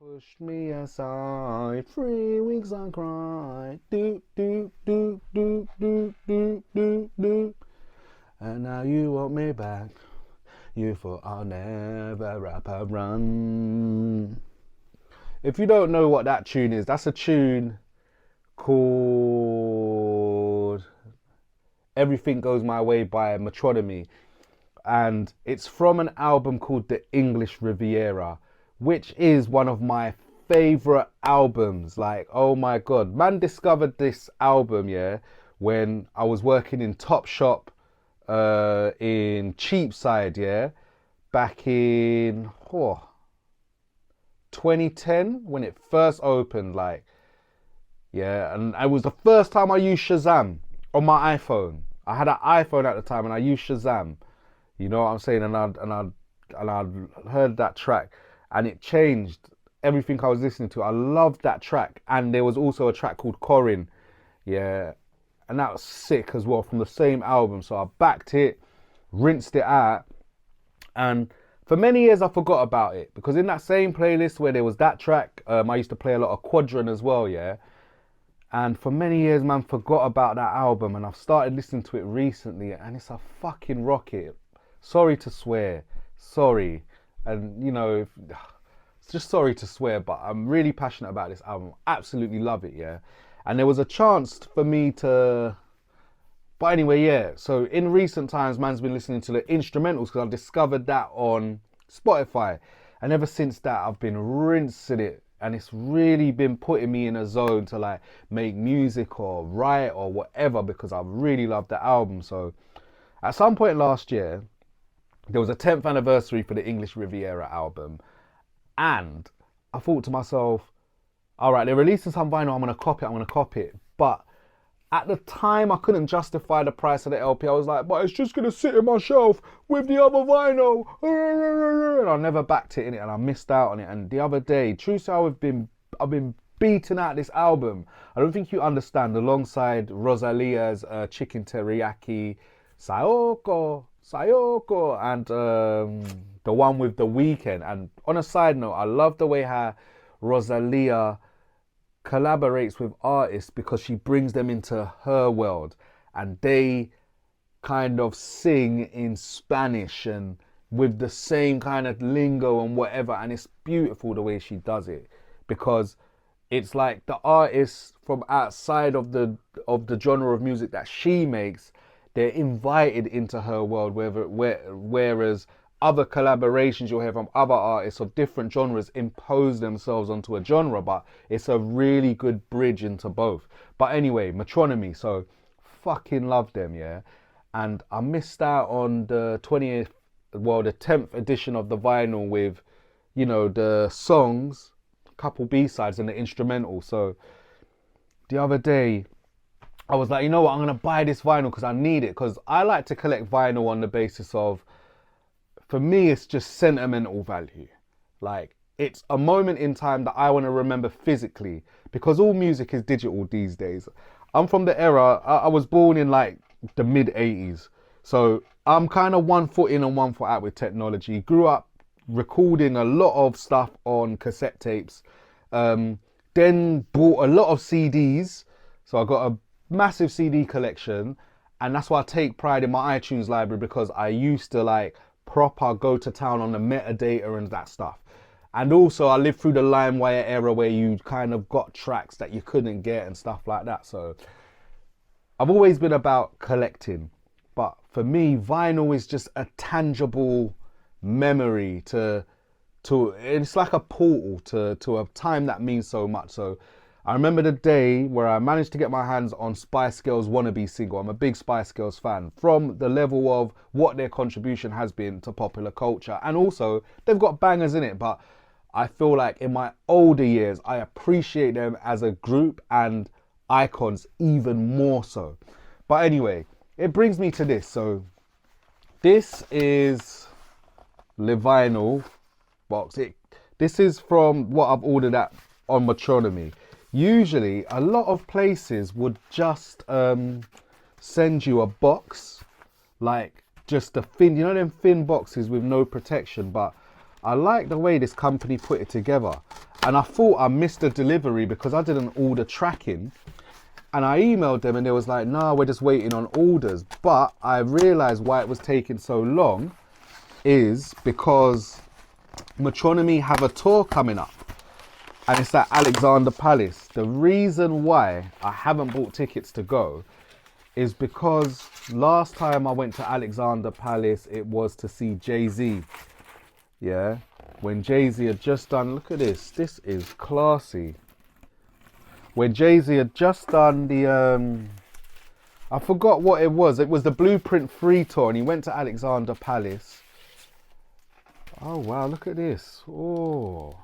Push me aside, 3 weeks I cried, do. And now you want me back, you thought I'll never rap a run. If you don't know what that tune is, that's a tune called Everything Goes My Way by Metronomy. And it's from an album called The English Riviera, which is one of my favorite albums. Like, oh my god, man discovered this album, yeah, when I was working in Topshop in Cheapside, yeah, back in 2010 when it first opened, like, yeah. And it was the first time I used Shazam on my iPhone. I had an iPhone at the time and I used Shazam. You know what I'm saying? And I'd heard that track and it changed everything I was listening to. I loved that track. And there was also a track called Corin. Yeah. And that was sick as well from the same album. So I backed it, rinsed it out. And for many years I forgot about it. Because in that same playlist where there was that track, I used to play a lot of Quadrant as well, yeah. And for many years, man, forgot about that album. And I've started listening to it recently. And it's a fucking rocket. Sorry to swear, sorry, and you know, it's just sorry to swear, but I'm really passionate about this album. Absolutely love it, yeah. And there was a chance for me to, but anyway, yeah. So in recent times, man's been listening to the instrumentals because I discovered that on Spotify, and ever since that, I've been rinsing it, and it's really been putting me in a zone to like make music or write or whatever because I really love the album. So at some point last year, there was a 10th anniversary for the English Riviera album. And I thought to myself, all right, they're releasing some vinyl, I'm going to copy it. But at the time, I couldn't justify the price of the LP. I was like, but it's just going to sit in my shelf with the other vinyl. And I never backed it in it and I missed out on it. And the other day, true so I've been beating out this album. I don't think you understand, alongside Rosalia's Chicken Teriyaki, Sayoko, and the one with The Weeknd. And on a side note, I love the way how Rosalia collaborates with artists because she brings them into her world and they kind of sing in Spanish and with the same kind of lingo and whatever, and it's beautiful the way she does it because it's like the artists from outside of the genre of music that she makes, they're invited into her world, whereas other collaborations you'll hear from other artists of different genres impose themselves onto a genre, but it's a really good bridge into both. But anyway, Metronomy, so fucking love them, yeah. And I missed out on the 10th edition of the vinyl with, you know, the songs, a couple B-sides and the instrumental. So the other day, I was like, you know what, I'm going to buy this vinyl because I need it. Because I like to collect vinyl on the basis of, for me, it's just sentimental value. Like, it's a moment in time that I want to remember physically. Because all music is digital these days. I'm from the era, I was born in like the mid-80s. So I'm kind of 1 foot in and 1 foot out with technology. Grew up recording a lot of stuff on cassette tapes. Then bought a lot of CDs. So I got a massive CD collection, and that's why I take pride in my iTunes library, because I used to like proper go to town on the metadata and that stuff. And also I lived through the LimeWire era where you kind of got tracks that you couldn't get and stuff like that. So I've always been about collecting, but for me vinyl is just a tangible memory to it's like a portal to a time that means so much. So I remember the day where I managed to get my hands on Spice Girls' Wannabe single. I'm a big Spice Girls fan, from the level of what their contribution has been to popular culture. And also, they've got bangers in it, but I feel like in my older years, I appreciate them as a group and icons even more so. But anyway, it brings me to this. So this is the vinyl box. This is from what I've ordered on Metronomy. Usually a lot of places would just send you a box, like just a thin, you know, them thin boxes with no protection. But I like the way this company put it together. And I thought I missed a delivery because I didn't order tracking. And I emailed them and they was like, no, we're just waiting on orders. But I realized why it was taking so long is because Metronomy have a tour coming up. And it's at Alexander Palace. The reason why I haven't bought tickets to go is because last time I went to Alexander Palace, it was to see Jay-Z. Yeah. When Jay-Z had just done, look at this. This is classy. When Jay-Z had just done the, I forgot what it was. It was the Blueprint 3 tour and he went to Alexander Palace. Oh, wow. Look at this. Oh.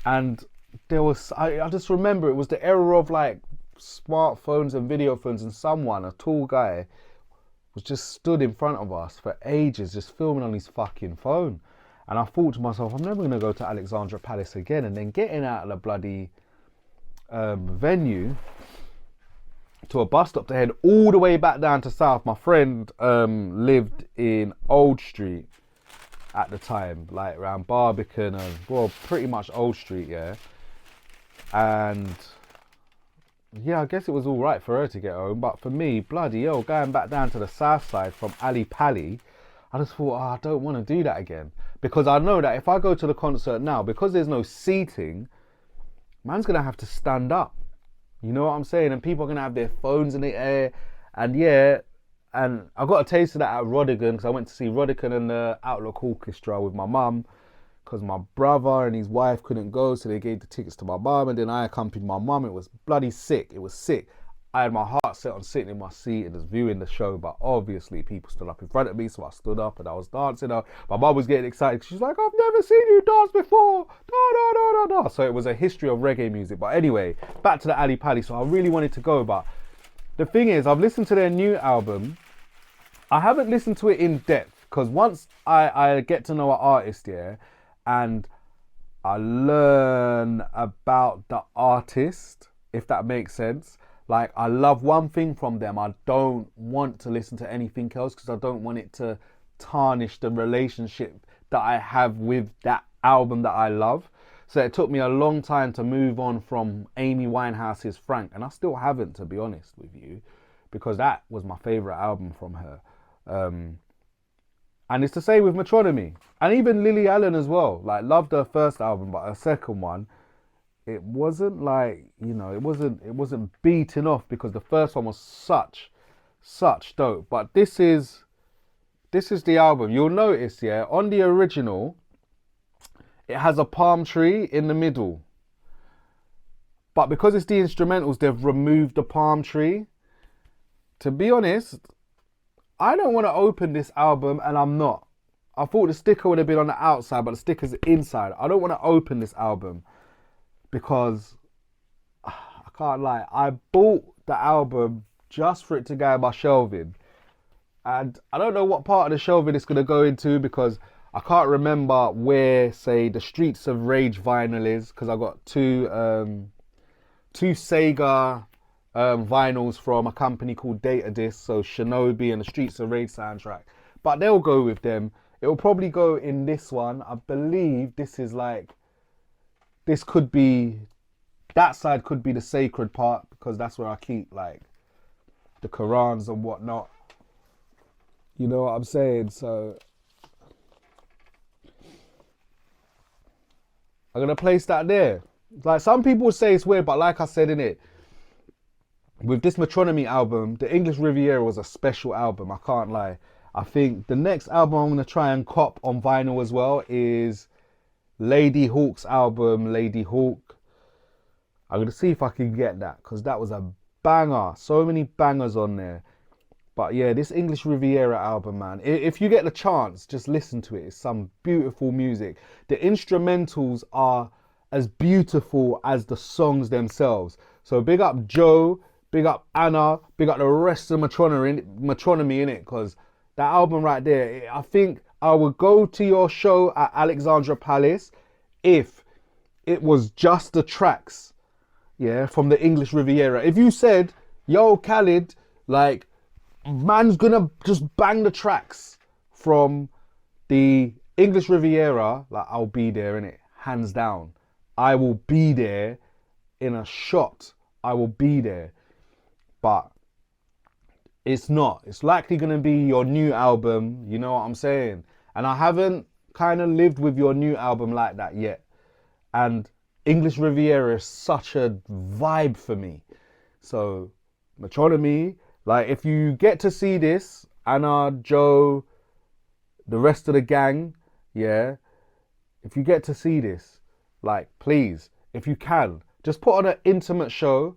And there was, I just remember it was the era of like smartphones and video phones, and someone, a tall guy, was just stood in front of us for ages, just filming on his fucking phone. And I thought to myself, I'm never going to go to Alexandra Palace again. And then getting out of the bloody venue to a bus stop to head all the way back down to South. My friend lived in Old Street at the time, like around Barbican and, well, pretty much Old Street, yeah. And yeah, I guess it was all right for her to get home, but for me, bloody hell, going back down to the south side from Ali Pali, I just thought, I don't want to do that again. Because I know that if I go to the concert now, because there's no seating, man's going to have to stand up. You know what I'm saying? And people are going to have their phones in the air. And yeah, and I got a taste of that at Rodigan, because I went to see Rodigan and the Outlook Orchestra with my mum, because my brother and his wife couldn't go, so they gave the tickets to my mum, and then I accompanied my mum. It was bloody sick. It was sick. I had my heart set on sitting in my seat and just viewing the show, but obviously people stood up in front of me, so I stood up and I was dancing. My mum was getting excited. She's like, I've never seen you dance before. Da. So it was a history of reggae music. But anyway, back to the Ali Pali. So I really wanted to go, but the thing is, I've listened to their new album. I haven't listened to it in depth, because once I get to know an artist, yeah, and I learn about the artist, if that makes sense. Like, I love one thing from them. I don't want to listen to anything else, because I don't want it to tarnish the relationship that I have with that album that I love. So it took me a long time to move on from Amy Winehouse's Frank, and I still haven't, to be honest with you, because that was my favourite album from her. And it's the same with Metronomy, and even Lily Allen as well. Like, loved her first album, but her second one, it wasn't like, you know, it wasn't beaten off, because the first one was such dope. But this is the album. You'll notice, yeah, on the original, it has a palm tree in the middle. But because it's the instrumentals, they've removed the palm tree. To be honest, I don't want to open this album, and I'm not. I thought the sticker would have been on the outside, but the sticker's inside. I don't want to open this album, because I can't lie, I bought the album just for it to go in my shelving. And I don't know what part of the shelving it's going to go into, because I can't remember where, say, the Streets of Rage vinyl is, because I got two Sega vinyls from a company called Data Disc, so Shinobi and the Streets of Rage soundtrack. But they'll go with them. It will probably go in this one. I believe this is like, this could be, that side could be the sacred part, because that's where I keep like the Qurans and whatnot. You know what I'm saying? So I'm gonna place that there. Like, some people say it's weird, but like I said in it, with this Metronomy album, the English Riviera was a special album. I can't lie. I think the next album I'm gonna try and cop on vinyl as well is Lady Hawk's album, Lady Hawk. I'm going to see if I can get that, because that was a banger. So many bangers on there. But yeah, this English Riviera album, man, if you get the chance, just listen to it. It's some beautiful music. The instrumentals are as beautiful as the songs themselves. So big up Joe, big up Anna, big up the rest of Metronomy in it, because that album right there, I think I would go to your show at Alexandra Palace if it was just the tracks, yeah, from the English Riviera. If you said, yo, Khalid, like, man's gonna just bang the tracks from the English Riviera, like, I'll be there, innit? Hands down. I will be there in a shot. I will be there. But it's not. It's likely going to be your new album. You know what I'm saying? And I haven't kind of lived with your new album like that yet. And English Riviera is such a vibe for me. So, Metronomy, like if you get to see this, Anna, Joe, the rest of the gang, yeah, if you get to see this, like please, if you can, just put on an intimate show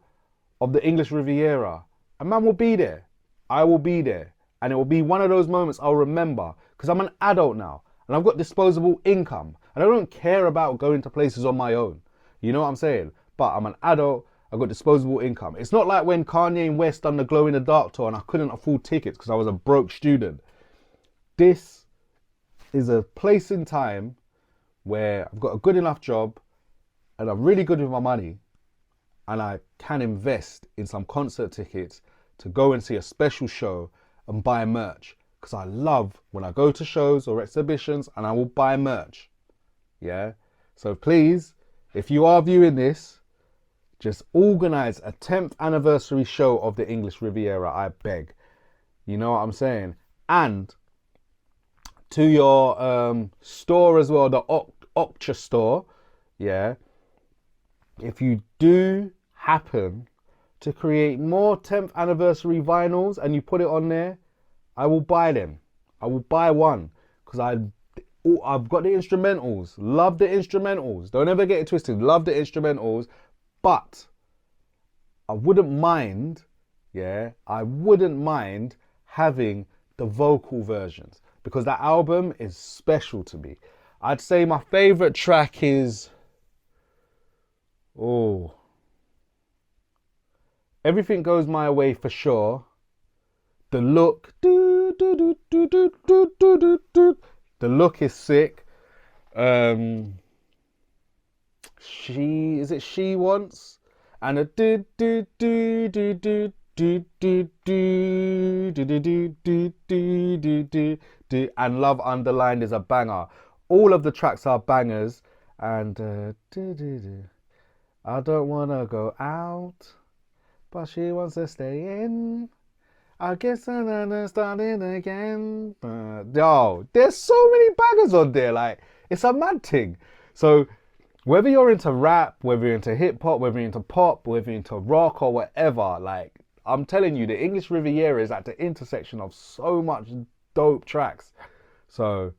of the English Riviera. A man will be there. I will be there. And it will be one of those moments I'll remember because I'm an adult now and I've got disposable income and I don't care about going to places on my own. You know what I'm saying? But I'm an adult. I've got disposable income. It's not like when Kanye and West done the Glow in the Dark tour and I couldn't afford tickets because I was a broke student. This is a place in time where I've got a good enough job and I'm really good with my money and I can invest in some concert tickets to go and see a special show and buy merch. Because I love when I go to shows or exhibitions and I will buy merch. Yeah? So please, if you are viewing this, just organise a 10th anniversary show of the English Riviera, I beg. You know what I'm saying? And to your store as well, the Okcha store, yeah, if you do happen to create more 10th anniversary vinyls and you put it on there, I will buy them. I will buy one because I've got the instrumentals. Love the instrumentals. Don't ever get it twisted. Love the instrumentals. But I wouldn't mind, yeah, I wouldn't mind having the vocal versions because that album is special to me. I'd say my favorite track is, Everything Goes My Way for sure. The Look, the Look is sick. She Wants, and a and Love Underlined is a banger. All of the tracks are bangers, and I don't wanna go out, but she wants to stay in. I guess I'm starting again. Yo, there's so many bangers on there. Like, it's a mad thing. So, whether you're into rap, whether you're into hip hop, whether you're into pop, whether you're into rock or whatever, like, I'm telling you, the English Riviera is at the intersection of so much dope tracks. So,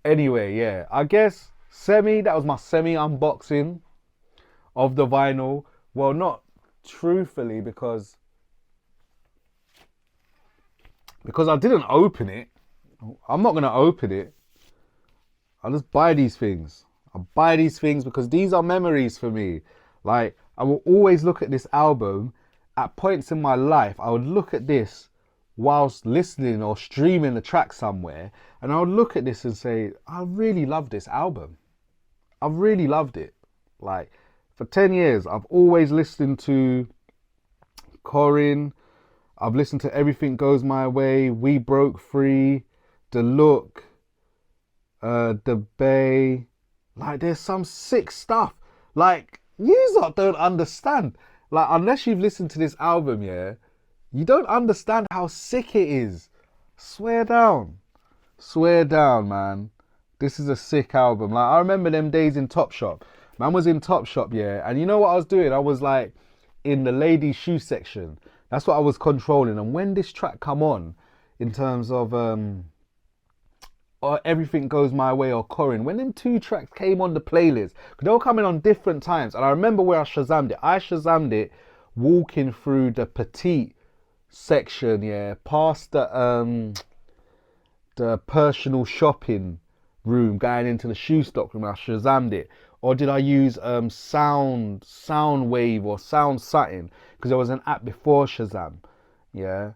anyway, yeah, I guess that was my semi unboxing of the vinyl. Well, not truthfully because I didn't open it. I'm not going to open it. I'll just buy these things. I buy these things because these are memories for me. Like, I will always look at this album at points in my life. I would look at this whilst listening or streaming the track somewhere, and I would look at this and say, I really love this album. I've really loved it. Like, for 10 years, I've always listened to Corin. I've listened to Everything Goes My Way, We Broke Free, The Look, The Bay. Like, there's some sick stuff. Like, you don't understand. Like, unless you've listened to this album, yeah, you don't understand how sick it is. Swear down. Swear down, man. This is a sick album. Like, I remember them days in Topshop. Man was in Topshop, yeah, and you know what I was doing? I was like in the ladies' shoe section. That's what I was controlling. And when this track come on, in terms of or Everything Goes My Way or Corin, when them two tracks came on the playlist, because they were coming on different times, and I remember where I Shazammed it. I Shazammed it walking through the petite section, yeah, past the personal shopping room, going into the shoe stock room. I Shazammed it. Or did I use Soundwave or Sound something? Because there was an app before Shazam, yeah.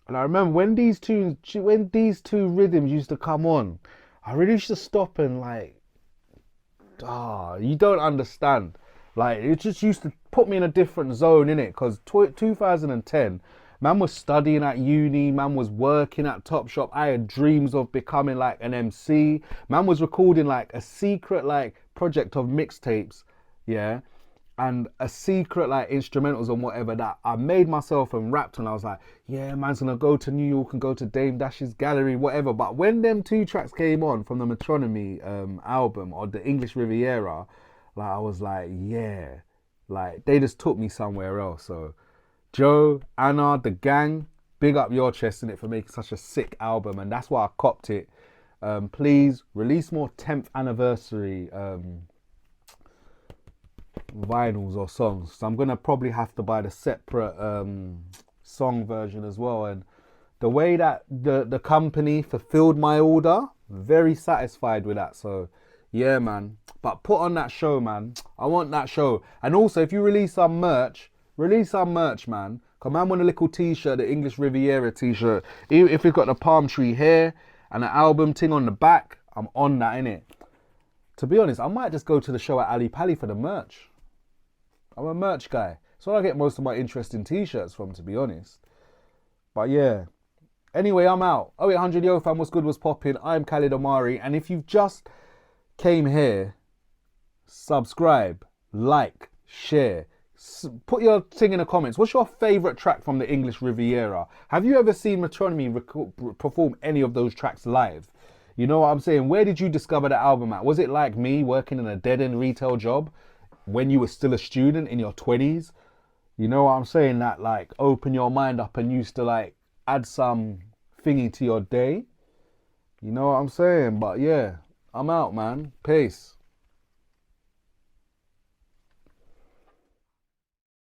And I remember when these two rhythms used to come on, I really used to stop and like, you don't understand. Like, it just used to put me in a different zone, innit? Because 2010, Man was studying at uni, man was working at Topshop. I had dreams of becoming like an MC. Man was recording like a secret like project of mixtapes, yeah, and a secret like instrumentals and whatever that I made myself and rapped, and I was like, yeah, man's gonna go to New York and go to Dame Dash's gallery, whatever. But when them 2 tracks came on from the Metronomy album or the English Riviera, like I was like, yeah, like they just took me somewhere else. So Joe, Anna, the gang, big up your chest in it for making such a sick album, and that's why I copped it. Please release more 10th anniversary vinyls or songs. So I'm gonna probably have to buy the separate song version as well. And the way that the company fulfilled my order, very satisfied with that. So yeah, man. But put on that show, man. I want that show. And also, if you release some merch, man. Come on, want a little t-shirt, the English Riviera t-shirt. If it's got the palm tree here and the album thing on the back, I'm on that, innit? To be honest, I might just go to the show at Ali Pali for the merch. I'm a merch guy. That's where I get most of my interesting t-shirts from, to be honest. But yeah. Anyway, I'm out. 0800 Yo fam, what's good, what's popping? I'm Khalid Omari. And if you've just came here, subscribe, like, share. Put your thing in the comments. What's your favourite track from the English Riviera? Have you ever seen Metronomy perform any of those tracks live? You know what I'm saying? Where did you discover the album at? Was it like me working in a dead-end retail job when you were still a student in your 20s? You know what I'm saying? That like open your mind up and used to like add some thingy to your day. You know what I'm saying? But yeah, I'm out, man. Peace.